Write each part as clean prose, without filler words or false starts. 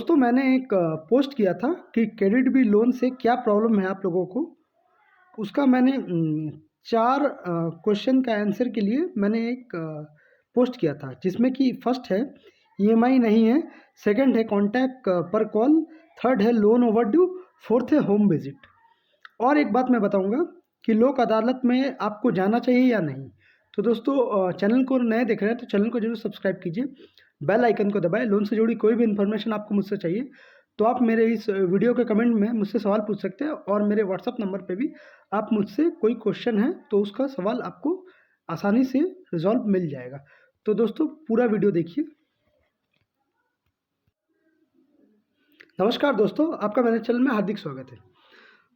दोस्तों मैंने एक पोस्ट किया था कि क्रेडिट बी लोन से क्या प्रॉब्लम है आप लोगों को। उसका मैंने 4 क्वेश्चन का आंसर के लिए मैंने एक पोस्ट किया था, जिसमें कि फर्स्ट है ईएमआई नहीं है, सेकंड है कॉन्टैक्ट पर कॉल, थर्ड है लोन ओवरड्यू, फोर्थ है होम विजिट। और एक बात मैं बताऊंगा कि लोक अदालत में आपको जाना चाहिए या नहीं। तो दोस्तों चैनल को नए देख रहे हैं तो चैनल को जरूर सब्सक्राइब कीजिए, बेल आइकन को दबाएं। लोन से जुड़ी कोई भी इन्फॉर्मेशन आपको मुझसे चाहिए तो आप मेरे इस वीडियो के कमेंट में मुझसे सवाल पूछ सकते हैं, और मेरे व्हाट्सअप नंबर पे भी आप मुझसे कोई क्वेश्चन है तो उसका सवाल आपको आसानी से रिजॉल्व मिल जाएगा। तो दोस्तों पूरा वीडियो देखिए। नमस्कार दोस्तों, आपका मेरे चैनल में हार्दिक स्वागत है।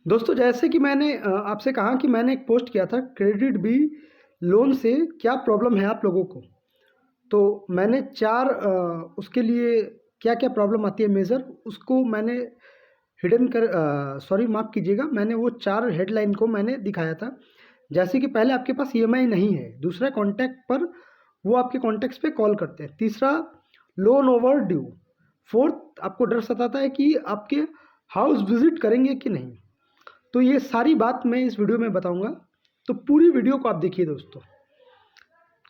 दोस्तों जैसे कि मैंने आपसे कहा कि मैंने एक पोस्ट किया था क्रेडिट बी लोन से क्या प्रॉब्लम है आप लोगों को। तो मैंने 4 उसके लिए क्या क्या प्रॉब्लम आती है मेजर, उसको मैंने हिडन कर सॉरी माफ़ कीजिएगा, मैंने वो 4 हेडलाइन को मैंने दिखाया था। जैसे कि पहले आपके पास ईएमआई नहीं है, दूसरा कॉन्टैक्ट पर वो आपके कॉन्टैक्ट्स पे कॉल करते हैं, तीसरा लोन ओवर ड्यू, फोर्थ आपको डर सताता है कि आपके हाउस विजिट करेंगे कि नहीं। तो ये सारी बात मैं इस वीडियो में बताऊंगा, तो पूरी वीडियो को आप देखिए दोस्तों।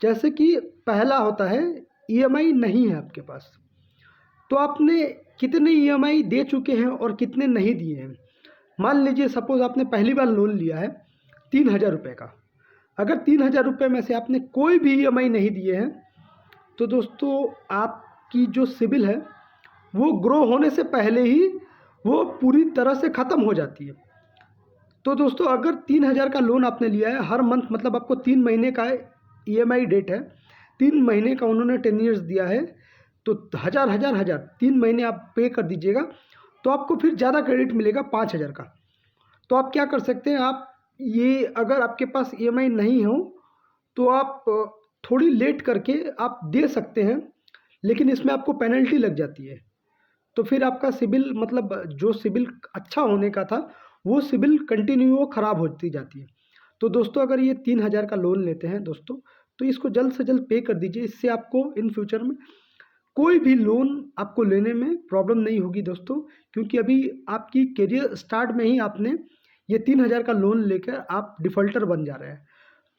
जैसे कि पहला होता है ईएमआई नहीं है आपके पास, तो आपने कितने ईएमआई दे चुके हैं और कितने नहीं दिए हैं। मान लीजिए सपोज आपने पहली बार लोन लिया है 3,000 रुपये का, अगर 3,000 रुपये में से आपने कोई भी ईएमआई नहीं दिए हैं तो दोस्तों आपकी जो सिबिल है वो ग्रो होने से पहले ही वो पूरी तरह से ख़त्म हो जाती है। तो दोस्तों अगर 3,000 का लोन आपने लिया है, हर मंथ मतलब आपको 3 महीने का ईएमआई डेट है, 3 महीने का उन्होंने 10 ईयर्स दिया है, तो हज़ार हज़ार हज़ार 3 महीने आप पे कर दीजिएगा तो आपको फिर ज़्यादा क्रेडिट मिलेगा 5,000 का। तो आप क्या कर सकते हैं, आप ये अगर आपके पास ईएमआई नहीं हो तो आप थोड़ी लेट करके आप दे सकते हैं, लेकिन इसमें आपको पेनल्टी लग जाती है। तो फिर आपका सिबिल मतलब जो सिबिल अच्छा होने का था वो सिबिल कंटिन्यू वो ख़राब होती जाती है। तो दोस्तों अगर ये 3,000 का लोन लेते हैं दोस्तों, तो इसको जल्द से जल्द पे कर दीजिए, इससे आपको इन फ्यूचर में कोई भी लोन आपको लेने में प्रॉब्लम नहीं होगी दोस्तों। क्योंकि अभी आपकी करियर स्टार्ट में ही आपने ये 3,000 का लोन लेकर आप डिफ़ॉल्टर बन जा रहे हैं।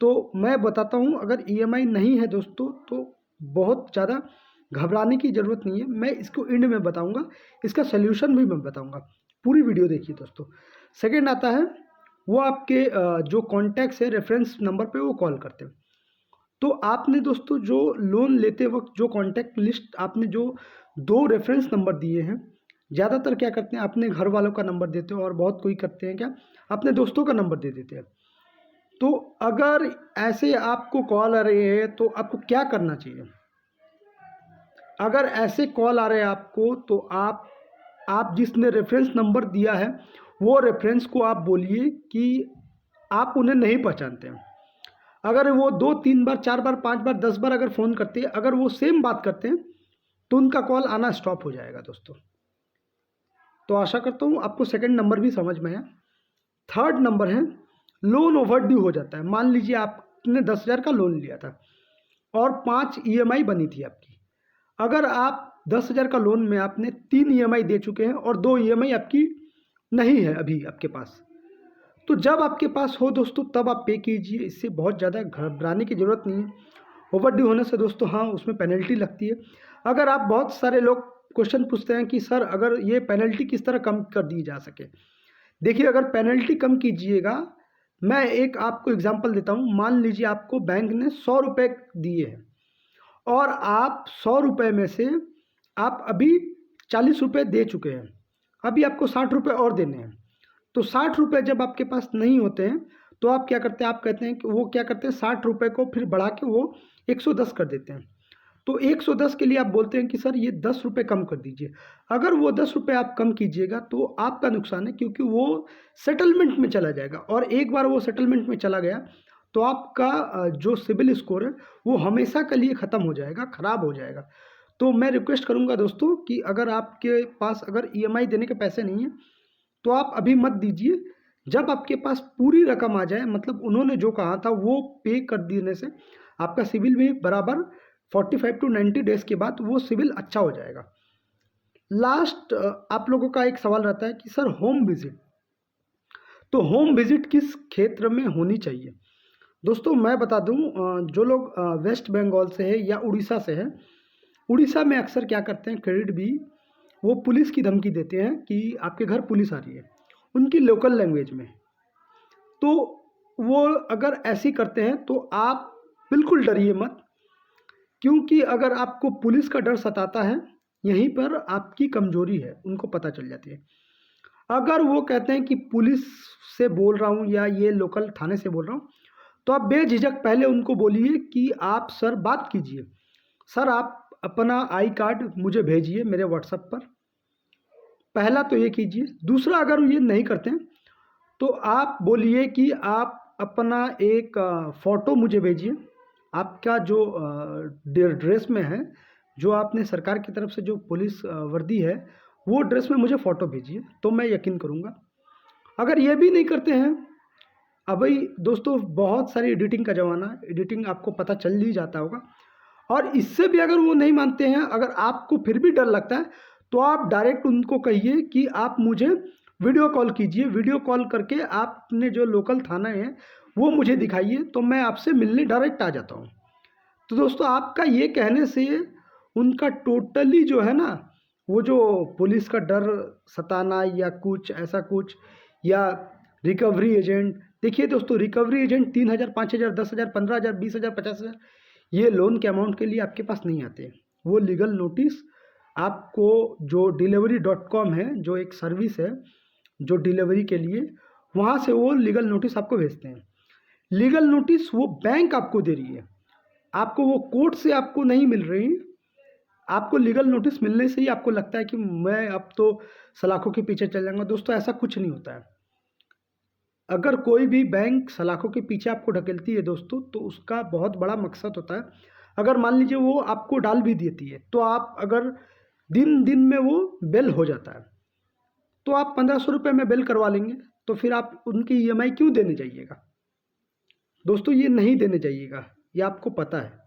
तो मैं बताता हूँ, अगर ईएमआई नहीं है दोस्तों तो बहुत ज़्यादा घबराने की ज़रूरत नहीं है। मैं इसको एंड में बताऊँगा, इसका सल्यूशन भी मैं बताऊँगा। पूरी वीडियो देखिए दोस्तों। सेकंड आता है वो आपके जो कॉन्टैक्ट्स है रेफरेंस नंबर पे वो कॉल करते हैं। तो आपने दोस्तों जो लोन लेते वक्त जो कॉन्टैक्ट लिस्ट आपने जो 2 रेफरेंस नंबर दिए हैं, ज़्यादातर क्या करते हैं अपने घर वालों का नंबर देते हो, और बहुत कोई करते हैं क्या अपने दोस्तों का नंबर दे देते हैं। तो अगर ऐसे आपको कॉल आ रही है तो आपको क्या करना चाहिए। अगर ऐसे कॉल आ रहे हैं आपको तो आप जिसने रेफरेंस नंबर दिया है वो रेफरेंस को आप बोलिए कि आप उन्हें नहीं पहचानते हैं। अगर वो 2-3 बार 4 बार 5 बार 10 बार अगर फ़ोन करते हैं, अगर वो सेम बात करते हैं तो उनका कॉल आना स्टॉप हो जाएगा दोस्तों। तो आशा करता हूँ आपको सेकंड नंबर भी समझ में आया। थर्ड नंबर है लोन ओवरड्यू हो जाता है। मान लीजिए आपने 10,000 का लोन लिया था और 5 ईएमआई बनी थी आपकी। अगर आप 10,000 का लोन में आपने 3 ईएमआई दे चुके हैं और 2 ईएमआई आपकी नहीं है अभी आपके पास, तो जब आपके पास हो दोस्तों तब आप पे कीजिए। इससे बहुत ज़्यादा घबराने की ज़रूरत नहीं है। ओवरड्यू होने से दोस्तों हाँ उसमें पेनल्टी लगती है। अगर आप बहुत सारे लोग क्वेश्चन पूछते हैं कि सर अगर ये पेनल्टी किस तरह कम कर दी जा सके। देखिए अगर पेनल्टी कम कीजिएगा, मैं एक आपको एग्जांपल देता हूँ। मान लीजिए आपको बैंक ने 100 रुपये दिए हैं और आप 100 रुपये में से आप अभी 40 रुपये दे चुके हैं, अभी आपको 60 रुपये और देने हैं। तो 60 रुपये जब आपके पास नहीं होते हैं तो आप क्या करते हैं, आप कहते हैं कि वो क्या करते हैं 60 रुपये को फिर बढ़ा के वो 110 कर देते हैं। तो 110 के लिए आप बोलते हैं कि सर ये 10 रुपये कम कर दीजिए। अगर वो 10 रुपये आप कम कीजिएगा तो आपका नुकसान है, क्योंकि वो सेटलमेंट में चला जाएगा, और एक बार वो सेटलमेंट में चला गया तो आपका जो सिबिल स्कोर है वो हमेशा के लिए ख़त्म हो जाएगा, ख़राब हो जाएगा। तो मैं रिक्वेस्ट करूंगा दोस्तों कि अगर आपके पास अगर ईएमआई देने के पैसे नहीं हैं तो आप अभी मत दीजिए। जब आपके पास पूरी रकम आ जाए, मतलब उन्होंने जो कहा था वो पे कर देने से आपका सिबिल भी बराबर 45 टू 90 डेज़ के बाद वो सिबिल अच्छा हो जाएगा। लास्ट आप लोगों का एक सवाल रहता है कि सर होम विजिट, तो होम विजिट किस क्षेत्र में होनी चाहिए? दोस्तों मैं बता दूं, जो लोग वेस्ट बंगाल से है या उड़ीसा से है, उड़ीसा में अक्सर क्या करते हैं, क्रेडिट भी वो पुलिस की धमकी देते हैं कि आपके घर पुलिस आ रही है, उनकी लोकल लैंग्वेज में। तो वो अगर ऐसी करते हैं तो आप बिल्कुल डरिए मत, क्योंकि अगर आपको पुलिस का डर सताता है, यहीं पर आपकी कमजोरी है, उनको पता चल जाती है। अगर वो कहते हैं कि पुलिस से बोल रहा हूँ या ये लोकल थाने से बोल रहा हूँ, तो आप बेझिझक पहले उनको बोलिए कि आप सर बात कीजिए, सर आप अपना आई कार्ड मुझे भेजिए मेरे व्हाट्सएप पर। पहला तो ये कीजिए। दूसरा, अगर ये नहीं करते हैं तो आप बोलिए कि आप अपना एक फ़ोटो मुझे भेजिए, आपका जो ड्रेस में है, जो आपने सरकार की तरफ से जो पुलिस वर्दी है, वो ड्रेस में मुझे फ़ोटो भेजिए, तो मैं यकीन करूँगा। अगर ये भी नहीं करते हैं, अब भाई दोस्तों बहुत सारी एडिटिंग का ज़माना है, एडिटिंग आपको पता चल ही जाता होगा। और इससे भी अगर वो नहीं मानते हैं, अगर आपको फिर भी डर लगता है, तो आप डायरेक्ट उनको कहिए कि आप मुझे वीडियो कॉल कीजिए, वीडियो कॉल करके आप अपने जो लोकल थाना है वो मुझे दिखाइए, तो मैं आपसे मिलने डायरेक्ट आ जाता हूँ। तो दोस्तों आपका ये कहने से उनका टोटली जो है ना, वो जो पुलिस का डर सताना या कुछ ऐसा कुछ, या रिकवरी एजेंट, देखिए दोस्तों रिकवरी एजेंट 3,000 5,000 10,000 15,000 20,000 50,000 ये लोन के अमाउंट के लिए आपके पास नहीं आते हैं। वो लीगल नोटिस आपको, जो डिलीवरी.com है, जो एक सर्विस है जो डिलीवरी के लिए, वहाँ से वो लीगल नोटिस आपको भेजते हैं। लीगल नोटिस वो बैंक आपको दे रही है, आपको वो कोर्ट से आपको नहीं मिल रही। आपको लीगल नोटिस मिलने से ही आपको लगता है कि मैं अब तो सलाखों के पीछे चल जाऊंगा। दोस्तों ऐसा कुछ नहीं होता है। अगर कोई भी बैंक सलाखों के पीछे आपको ढकेलती है दोस्तों, तो उसका बहुत बड़ा मकसद होता है। अगर मान लीजिए वो आपको डाल भी देती है, तो आप अगर दिन दिन में वो बेल हो जाता है, तो आप 1,500 रुपये में बेल करवा लेंगे, तो फिर आप उनकी ईएमआई क्यों देने जाइएगा? दोस्तों ये नहीं देने जाइएगा, ये आपको पता है।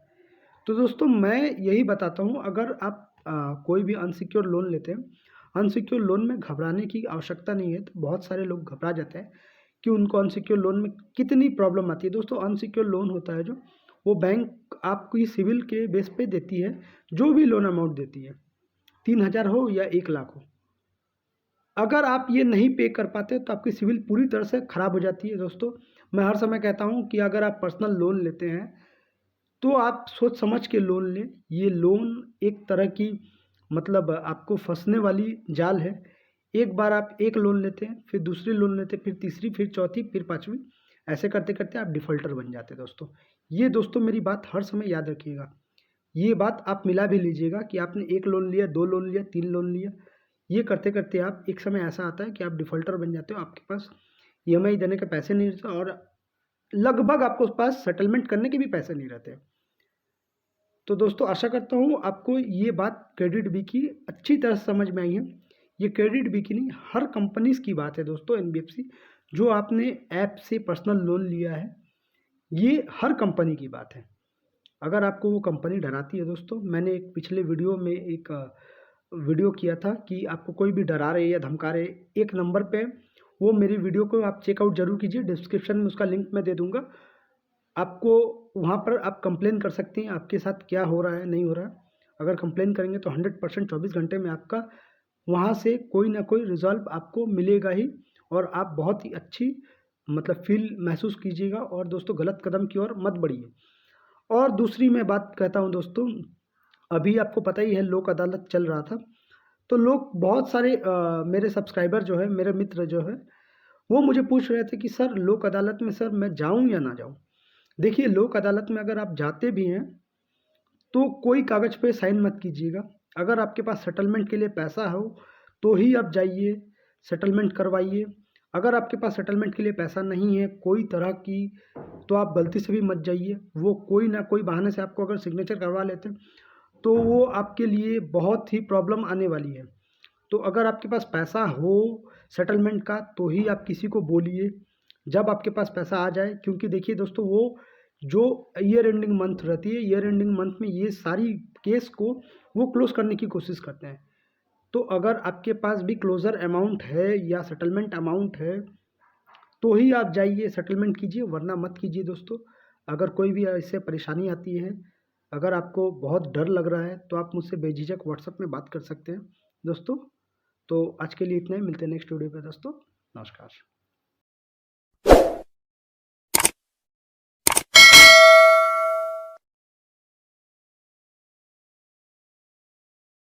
तो दोस्तों मैं यही बताता हूँ, अगर आप कोई भी अनसिक्योर लोन लेते हैं, अनसिक्योर लोन में घबराने की आवश्यकता नहीं है। तो बहुत सारे लोग घबरा जाते हैं कि उनको अनसिक्योर लोन में कितनी प्रॉब्लम आती है। दोस्तों अनसिक्योर लोन होता है जो, वो बैंक आपकी सिविल के बेस पे देती है, जो भी लोन अमाउंट देती है, 3,000 हो या 1,00,000 हो। अगर आप ये नहीं पे कर पाते तो आपकी सिविल पूरी तरह से ख़राब हो जाती है। दोस्तों मैं हर समय कहता हूँ कि अगर आप पर्सनल लोन लेते हैं तो आप सोच समझ के लोन लें। ये लोन एक तरह की, मतलब आपको फंसने वाली जाल है। एक बार आप एक लोन लेते हैं, फिर दूसरी लोन लेते हैं, फिर तीसरी, फिर चौथी, फिर पाँचवीं, ऐसे करते करते आप डिफ़ॉल्टर बन जाते हैं दोस्तों। ये दोस्तों मेरी बात हर समय याद रखिएगा। ये बात आप मिला भी लीजिएगा कि आपने एक लोन लिया, दो लोन लिया, तीन लोन लिया। ये करते करते आप एक समय ऐसा आता है कि आप डिफ़ॉल्टर बन जाते हो, आपके पास ईएमआई देने के पैसे नहीं रहते, और लगभग आपको उस पास सेटलमेंट करने के भी पैसे नहीं रहते। तो दोस्तों आशा करता हूँ आपको ये बात क्रेडिट बी की अच्छी तरह से समझ में आई है। ये क्रेडिट बी की नहीं, हर कंपनीज की बात है दोस्तों। एनबीएफसी जो आपने ऐप से पर्सनल लोन लिया है, ये हर कंपनी की बात है। अगर आपको वो कंपनी डराती है दोस्तों, मैंने एक पिछले वीडियो में एक वीडियो किया था कि आपको कोई भी डरा रहे या धमका रहे, एक नंबर पे, वो मेरी वीडियो को आप चेकआउट जरूर कीजिए, डिस्क्रिप्शन में उसका लिंक मैं दे दूंगा। आपको वहाँ पर आप कंप्लेन कर सकती हैं, आपके साथ क्या हो रहा है नहीं हो रहा है। अगर कंप्लेन करेंगे तो 100% 24 घंटे में आपका वहाँ से कोई ना कोई रिज़ॉल्व आपको मिलेगा ही, और आप बहुत ही अच्छी, मतलब फील महसूस कीजिएगा। और दोस्तों गलत कदम की ओर मत बढ़िए। और दूसरी मैं बात कहता हूँ दोस्तों, अभी आपको पता ही है लोक अदालत चल रहा था, तो लोग बहुत सारे मेरे सब्सक्राइबर जो है, मेरे मित्र जो है, वो मुझे पूछ रहे थे कि सर लोक अदालत में सर मैं जाऊँ या ना जाऊँ। देखिए लोक अदालत में अगर आप जाते भी हैं तो कोई कागज़ पे साइन मत कीजिएगा। अगर आपके पास सेटलमेंट के लिए पैसा हो तो ही आप जाइए, सेटलमेंट करवाइए। अगर आपके पास सेटलमेंट के लिए पैसा नहीं है कोई तरह की, तो आप गलती से भी मत जाइए। वो कोई ना कोई बहाने से आपको अगर सिग्नेचर करवा लेते हैं तो वो आपके लिए बहुत ही प्रॉब्लम आने वाली है। तो अगर आपके पास पैसा हो सेटलमेंट का, तो ही आप किसी को बोलिए जब आपके पास पैसा आ जाए। क्योंकि देखिए दोस्तों, वो जो ईयर एंडिंग मंथ रहती है, ईयर एंडिंग मंथ में ये सारी केस को वो क्लोज करने की कोशिश करते हैं। तो अगर आपके पास भी क्लोज़र अमाउंट है या सेटलमेंट अमाउंट है तो ही आप जाइए सेटलमेंट कीजिए, वरना मत कीजिए दोस्तों। अगर कोई भी ऐसे परेशानी आती है, अगर आपको बहुत डर लग रहा है तो आप मुझसे बेझिझक व्हाट्सएप में बात कर सकते हैं दोस्तों। तो आज के लिए इतना ही, मिलते हैं नेक्स्ट वीडियो पे दोस्तों। नमस्कार।